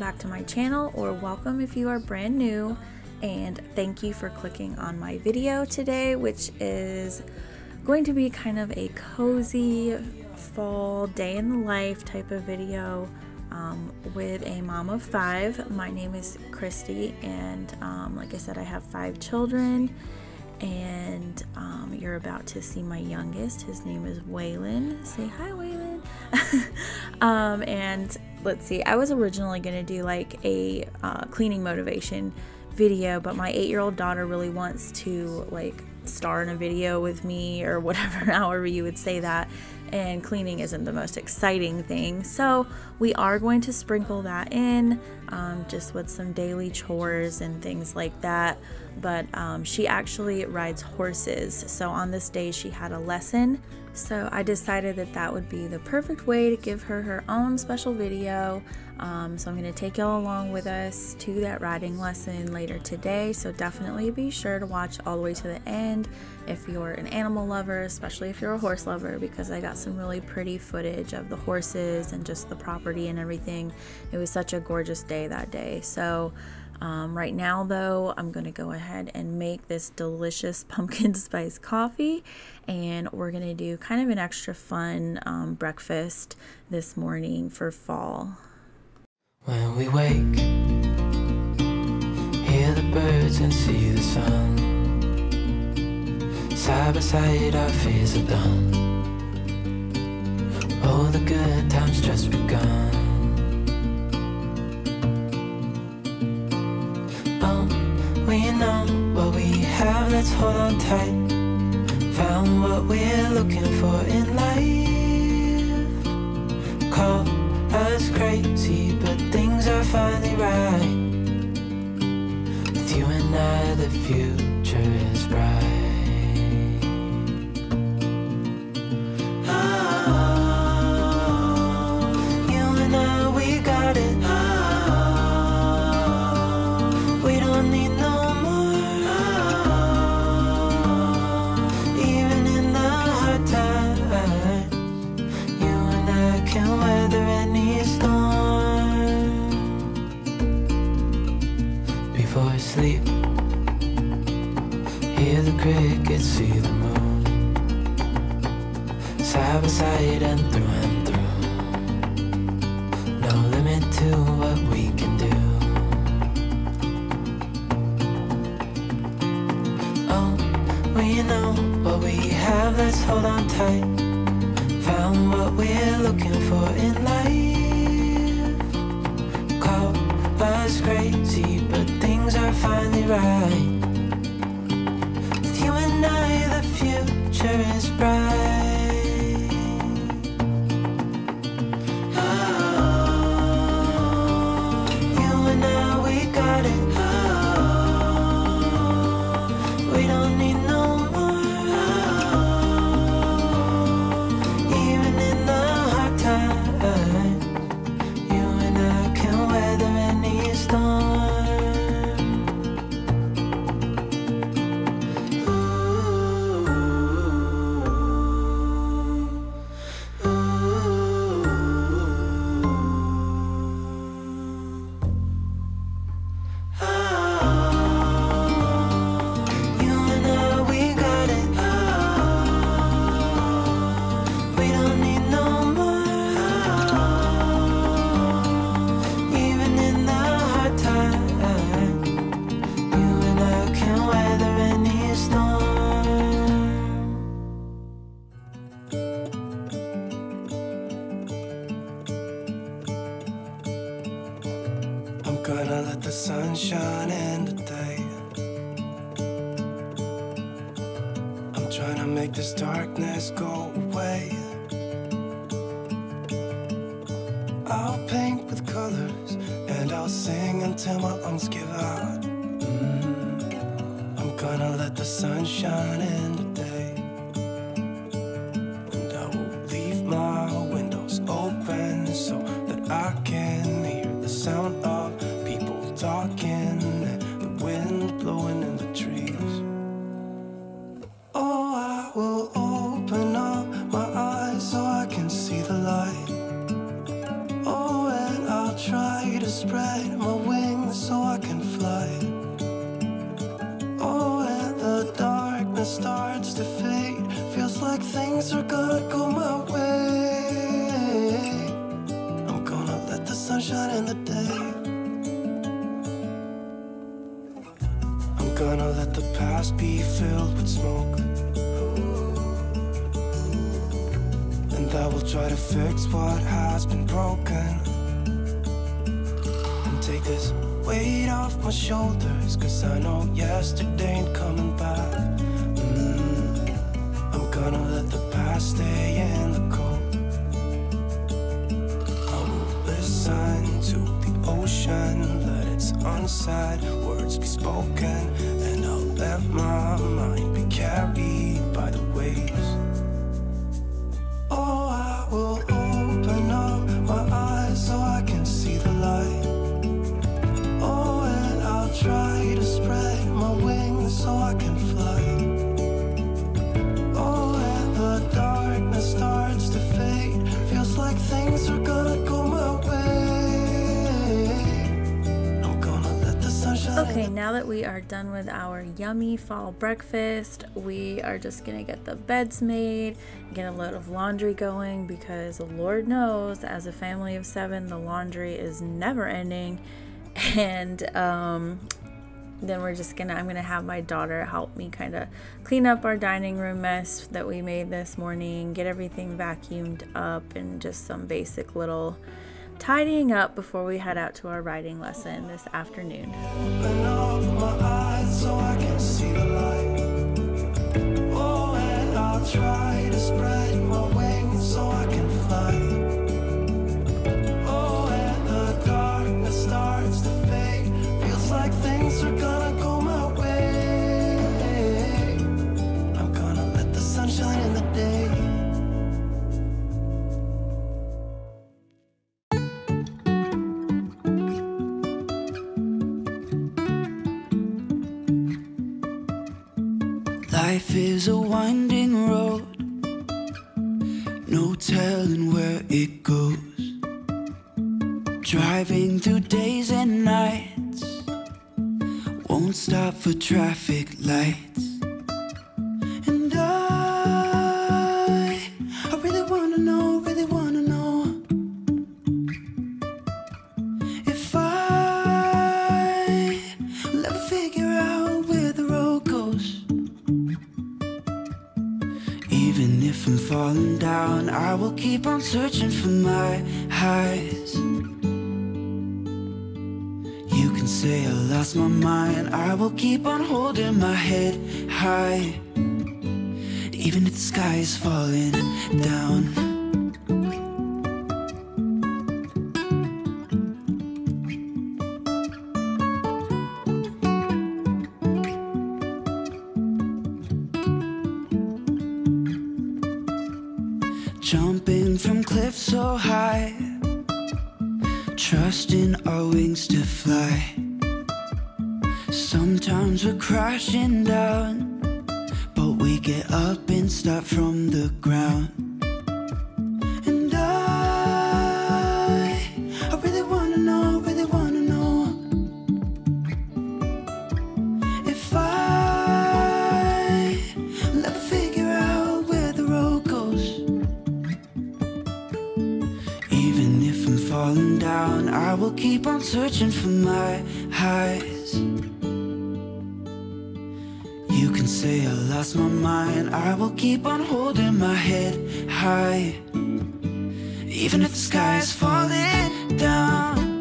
back to my channel, or welcome if you are brand new, and thank you for clicking on my video today, which is going to be kind of a cozy fall day in the life type of video with a mom of 5. My name is Christy, and like I said, I have 5 children, and you're about to see my youngest. His name is Waylon. Say hi, Waylon. And let's see, I was originally going to do like a cleaning motivation video, but my 8-year-old daughter really wants to like star in a video with me, or whatever, however you would say that, and cleaning isn't the most exciting thing, so we are going to sprinkle that in just with some daily chores and things like that. But she actually rides horses, so on this day she had a lesson, so I decided that that would be the perfect way to give her her own special video. So I'm going to take y'all along with us to that riding lesson later today, so definitely be sure to watch all the way to the end if you're an animal lover, especially if you're a horse lover, because I got some really pretty footage of the horses and just the property and everything. It was such a gorgeous day that day. So right now though, I'm going to go ahead and make this delicious pumpkin spice coffee, and we're going to do kind of an extra fun breakfast this morning for fall. When we wake, hear the birds and see the sun. Side by side our fears are done. Oh, the good times just begun. We know what we have, let's hold on tight. Found what we're looking for in life. Call us crazy, but things are finally right. With you and I, the future is bright. Oh, you and I, we got it. Oh, we don't need no more. Oh, even in the hard times, you and I can weather any storm. Before I sleep, hear the crickets, see the moon. Side by side and through. No limit to what we can do. Oh, we know what we have, let's hold on tight. Found what we're looking for in life. Call us crazy, but things are finally right. With you and I, the future is bright. Oh, you and I, we got it. Oh, we don't need no more. Oh, even in the hard times, you and I can weather any storm. Gonna let the sun shine in today. I'm trying to make this darkness go away. I'll paint with colors and I'll sing until my lungs give out. I'm gonna let the sun shine in today. And I will leave my windows open so that I can hear the sound of talking and the wind blowing in the trees. Oh, I will open up my eyes so I can see the light. Oh, and I'll try to spread things are gonna go my way. I'm gonna let the sun shine in the day. I'm gonna let the past be filled with smoke, and I will try to fix what has been broken, and take this weight off my shoulders, 'cause I know yesterday ain't coming back. I'm gonna let the past stay in the cold. I will listen to the ocean, let its unsaid words be spoken, and I'll let my mind be carried by the waves. Oh, I will open up my eyes so I can see the light. Oh, and I'll try to spread my wings so I can fly. Oh, and the darkness starts to fade, feels like things are gonna go my way. I'm gonna let the sun shine. Okay, now that we are done with our yummy fall breakfast, we are just gonna get the beds made, get a load of laundry going, because Lord knows, as a family of 7, the laundry is never ending. And then I'm gonna have my daughter help me kind of clean up our dining room mess that we made this morning, get everything vacuumed up, and just some basic little tidying up before we head out to our riding lesson this afternoon. Open up my eyes so I can see the light. Oh, and I'll try to spread my wings so I can fly. Oh, and the darkness starts to fade, feels like things are gonna go my way. I'm gonna let the sun shine in the day. Life is a winding road, no telling where it goes. Driving through days and nights, won't stop for traffic lights. And I really wanna know if I'll ever figure out where the road goes. Even if I'm falling down, I will keep on searching for my highs. You can say I lost my mind, I will keep on holding my head high, even if the sky is falling down. Jumping from cliffs so high, trusting our wings to fly. Sometimes we're crashing down, but we get up and start from the ground. And I really wanna know if I'll ever figure out where the road goes. Even if I'm falling down, I will keep on searching for my highs. You can say I lost my mind, I will keep on holding my head high, even if the sky is falling down.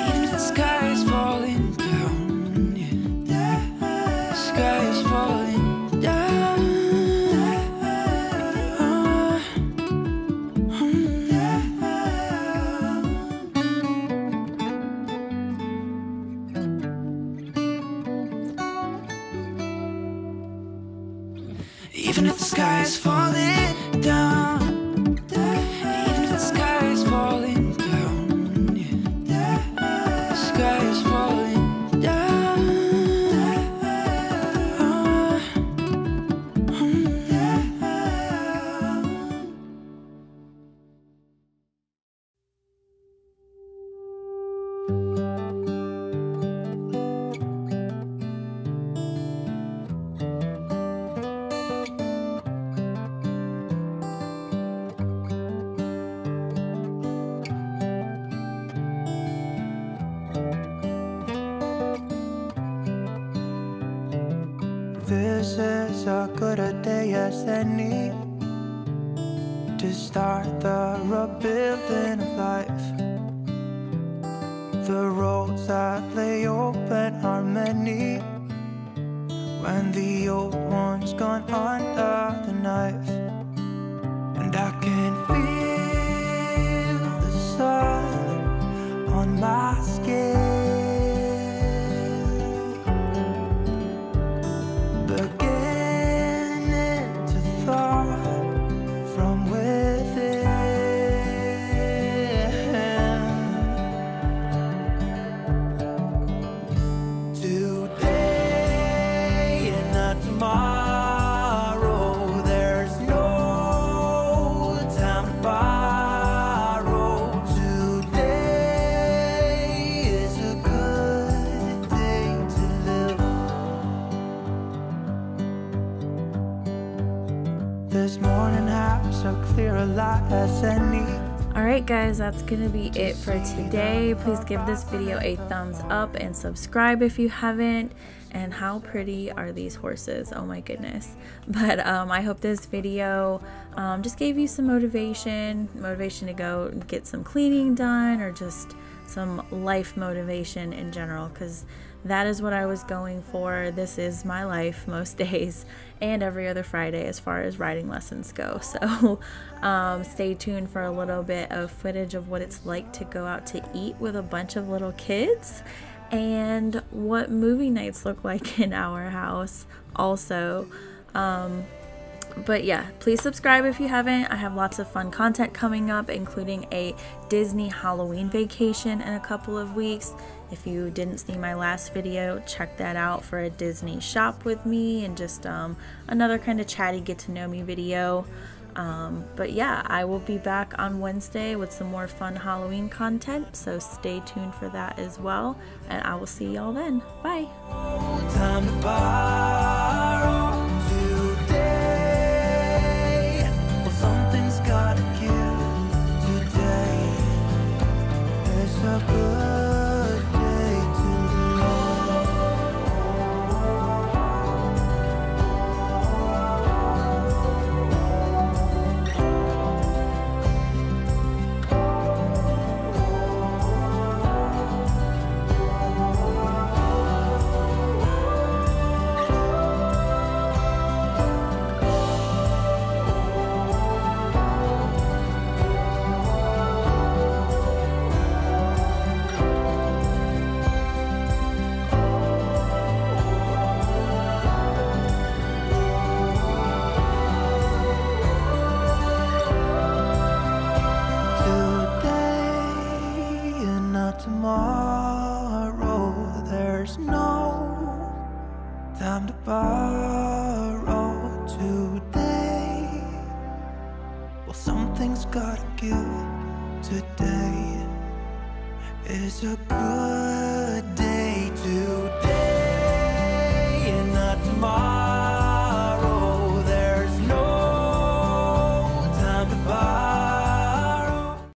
Even if the sky is falling down, yeah. The sky is falling down. Even if the sky is falling down, even if the sky is falling down. a good a day as any to start the rebuilding of life. The roads that lay open are many when the old one's gone under the knife. And I can feel the sun on my skin, beginning to thaw from within. Today and not tomorrow, there's no time to borrow. Today is a good day to live. This morning has a clear light as any. Alright guys, that's gonna be it for today. Please give this video a thumbs up and subscribe if you haven't. And how pretty are these horses? Oh my goodness. But I hope this video just gave you some motivation to go get some cleaning done, or just some life motivation in general, because that is what I was going for. This is my life most days and every other Friday as far as riding lessons go. So stay tuned for a little bit of footage of what it's like to go out to eat with a bunch of little kids, and what movie nights look like in our house also. But yeah, please subscribe if you haven't. I have lots of fun content coming up, including a Disney Halloween vacation in a couple of weeks. If you didn't see my last video, check that out for a Disney shop with me, and just another kind of chatty get to know me video. But yeah, I will be back on Wednesday with some more fun Halloween content, so stay tuned for that as well, and I will see y'all then. Bye. Time to borrow today. Well, something's gotta give today. It's a good day to tomorrow, there's no time to borrow today. Well, something's gotta give today. It's a good